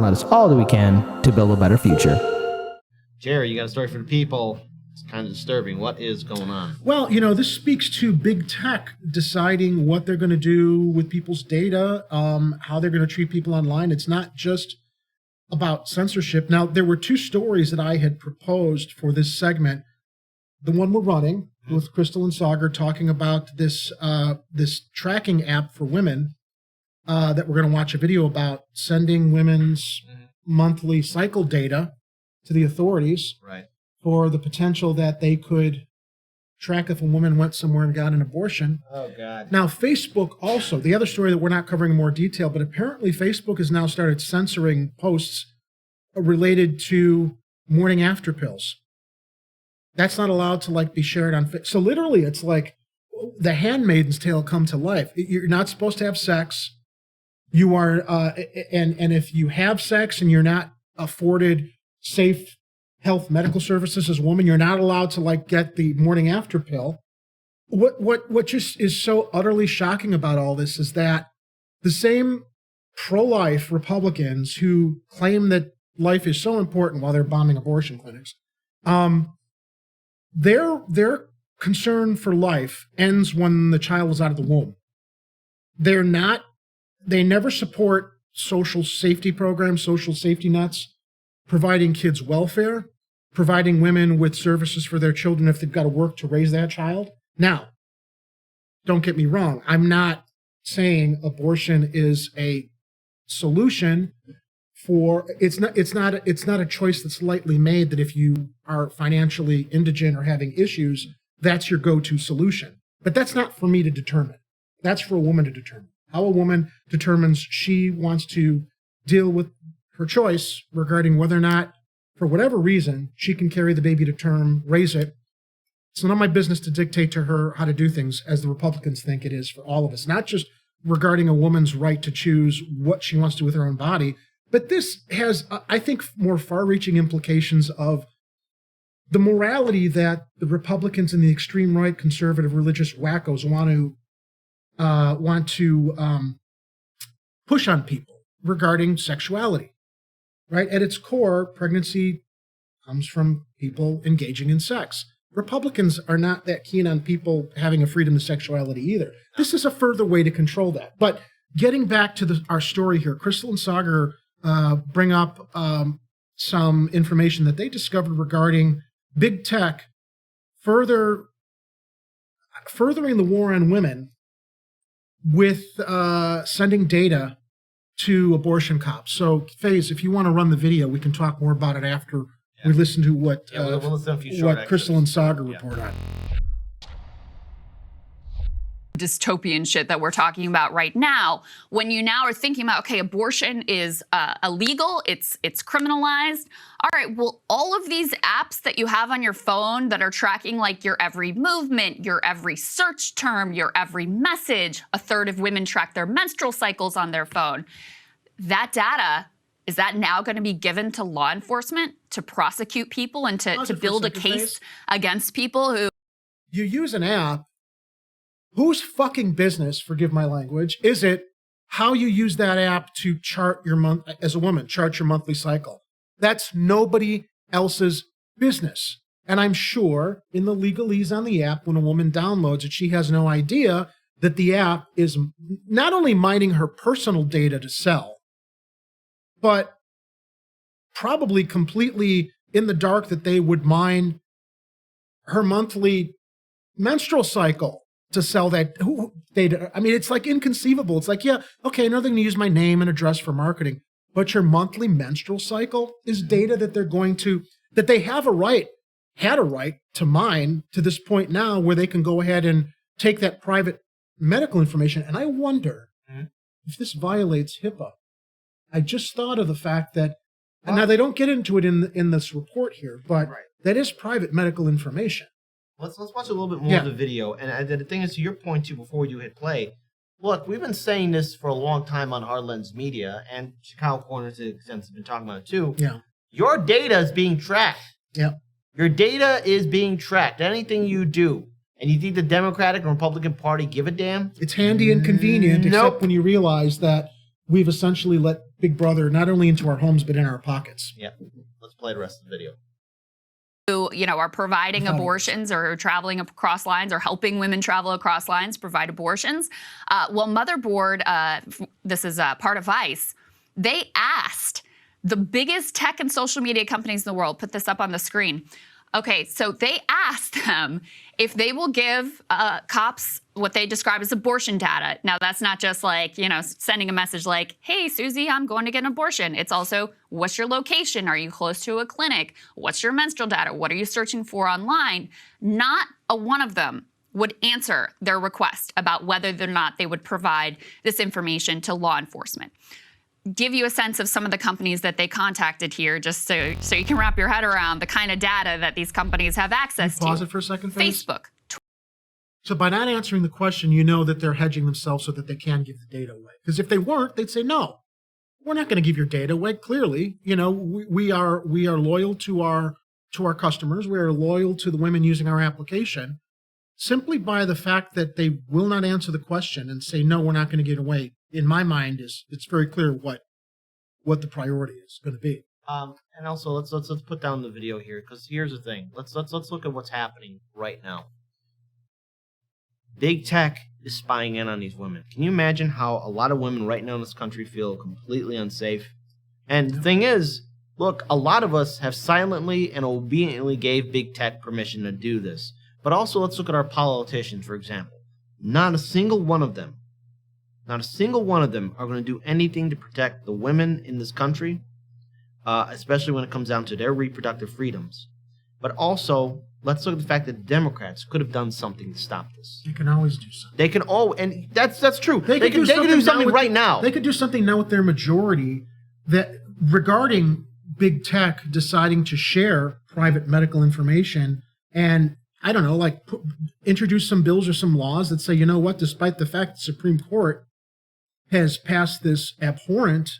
and let us all do we can to build a better future. Jerry, you got a story for the people. It's kind of disturbing. What is going on? Well, this speaks to big tech deciding what they're going to do with people's data, how they're going to treat people online. It's not just about censorship. Now, there were two stories that I had proposed for this segment. The one we're running with Crystal and Saagar talking about this tracking app for women that we're going to watch a video about, sending women's monthly cycle data to the authorities. Right. For the potential that they could track if a woman went somewhere and got an abortion. Oh, God. Now, Facebook also, the other story that we're not covering in more detail, but apparently Facebook has now started censoring posts related to morning after pills. That's not allowed to be shared on Facebook. So literally, it's like the Handmaid's Tale come to life. You're not supposed to have sex. You are, and if you have sex and you're not afforded safe health medical services as a woman, you're not allowed to get the morning after pill. What just is so utterly shocking about all this is that the same pro-life Republicans who claim that life is so important while they're bombing abortion clinics, their concern for life ends when the child is out of the womb. They never support social safety programs, social safety nets, providing kids welfare, providing women with services for their children if they've got to work to raise that child. Now, don't get me wrong. I'm not saying abortion is a solution for, it's not a choice that's lightly made that if you are financially indigent or having issues, that's your go-to solution. But that's not for me to determine. That's for a woman to determine. How a woman determines she wants to deal with her choice regarding whether or not, for whatever reason, she can carry the baby to term, raise it. It's none of my business to dictate to her how to do things, as the Republicans think it is for all of us, not just regarding a woman's right to choose what she wants to do with her own body, but this has, I think, more far-reaching implications of the morality that the Republicans and the extreme right conservative religious wackos want to push on people regarding sexuality. Right? At its core, pregnancy comes from people engaging in sex. Republicans are not that keen on people having a freedom of sexuality either. This is a further way to control that. But getting back to our story here, Crystal and Saagar bring up some information that they discovered regarding big tech furthering the war on women with sending data to abortion cops. So, Faze, if you want to run the video, we can talk more about it after we listen to what Crystal and Saagar report on. Dystopian shit that we're talking about right now, when you now are thinking about, okay, abortion is illegal, it's criminalized. All right, well, all of these apps that you have on your phone that are tracking your every movement, your every search term, your every message, a third of women track their menstrual cycles on their phone. That data, is that now going to be given to law enforcement to prosecute people and to build a case against people who... You use an app. Whose fucking business, forgive my language, is it how you use that app to chart your as a woman, chart your monthly cycle? That's nobody else's business. And I'm sure in the legalese on the app, when a woman downloads it, she has no idea that the app is not only mining her personal data to sell, but probably completely in the dark that they would mine her monthly menstrual cycle to sell that data. I mean, it's inconceivable. It's yeah, okay, now they're going to use my name and address for marketing. But your monthly menstrual cycle is data that that they had a right to mine to this point now where they can go ahead and take that private medical information. And I wonder if this violates HIPAA. I just thought of the fact that, and now they don't get into it in this report here, but that is private medical information. Let's watch a little bit more of the video. And the thing is, to your point, too, before we do hit play, look, we've been saying this for a long time on Our Lens Media, and Chicago Corner, to an extent, has been talking about it, too. Yeah. Your data is being tracked. Yeah. Your data is being tracked. Anything you do. And you think the Democratic and Republican Party give a damn? It's handy and convenient, except when you realize that we've essentially let Big Brother not only into our homes, but in our pockets. Yeah. Let's play the rest of the video. Who, are providing Without abortions or traveling across lines or helping women travel across lines, provide abortions. Well, Motherboard, this is part of Vice, they asked the biggest tech and social media companies in the world, put this up on the screen. Okay, so they asked them if they will give cops what they describe as abortion data. Now, that's not just like, sending a message like, hey, Susie, I'm going to get an abortion. It's also, what's your location? Are you close to a clinic? What's your menstrual data? What are you searching for online? Not a one of them would answer their request about whether or not they would provide this information to law enforcement. Give you a sense of some of the companies that they contacted here, just so you can wrap your head around the kind of data that these companies have access to. Pause it for a second, Faith. Facebook. So by not answering the question, you know that they're hedging themselves so that they can give the data away. Because if they weren't, they'd say, no, we're not going to give your data away. Clearly, we are loyal to our customers. We are loyal to the women using our application. Simply by the fact that they will not answer the question and say, no, we're not going to give it away, in my mind, it's very clear what the priority is going to be. And also, let's put down the video here, because here's the thing. Let's look at what's happening right now. Big tech is spying in on these women. Can you imagine how a lot of women right now in this country feel completely unsafe? And the thing is, look, a lot of us have silently and obediently gave big tech permission to do this. But also, let's look at our politicians, for example. Not a single one of them are going to do anything to protect the women in this country, especially when it comes down to their reproductive freedoms. But also, let's look at the fact that the Democrats could have done something to stop this. They can always do something. They can and that's true. They could do something right now. They could do something now with their majority that regarding big tech deciding to share private medical information and, I don't know, like introduce some bills or some laws that say, you know what, despite the fact the Supreme Court has passed this abhorrent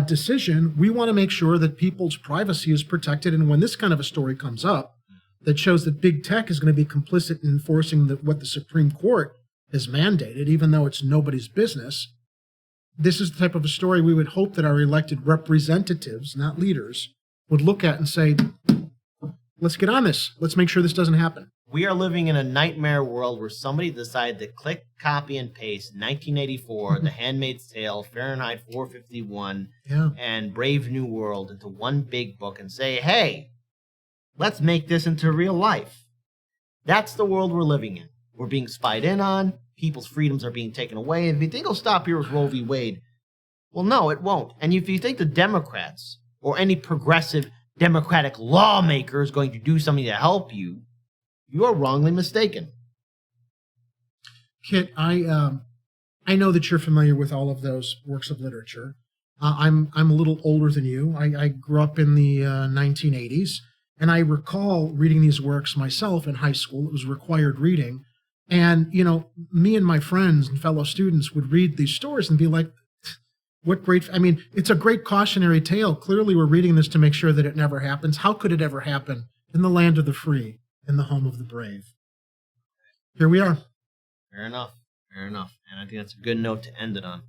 decision, we want to make sure that people's privacy is protected. And when this kind of a story comes up that shows that big tech is going to be complicit in enforcing what the Supreme Court has mandated, even though it's nobody's business, this is the type of a story we would hope that our elected representatives, not leaders, would look at and say, let's get on this. Let's make sure this doesn't happen. We are living in a nightmare world where somebody decided to click, copy, and paste 1984, The Handmaid's Tale, Fahrenheit 451, and Brave New World into one big book and say, hey, let's make this into real life. That's the world we're living in. We're being spied in on. People's freedoms are being taken away. If you think it'll stop here with Roe v. Wade, well, no, it won't. And if you think the Democrats or any progressive Democratic lawmaker is going to do something to help you, you are wrongly mistaken. Kit, I know that you're familiar with all of those works of literature. I'm a little older than you. I grew up in the 1980s, and I recall reading these works myself in high school. It was required reading. And, me and my friends and fellow students would read these stories and be like, what great, it's a great cautionary tale. Clearly, we're reading this to make sure that it never happens. How could it ever happen in the land of the free, in the home of the brave? Here we are. Fair enough. And I think that's a good note to end it on.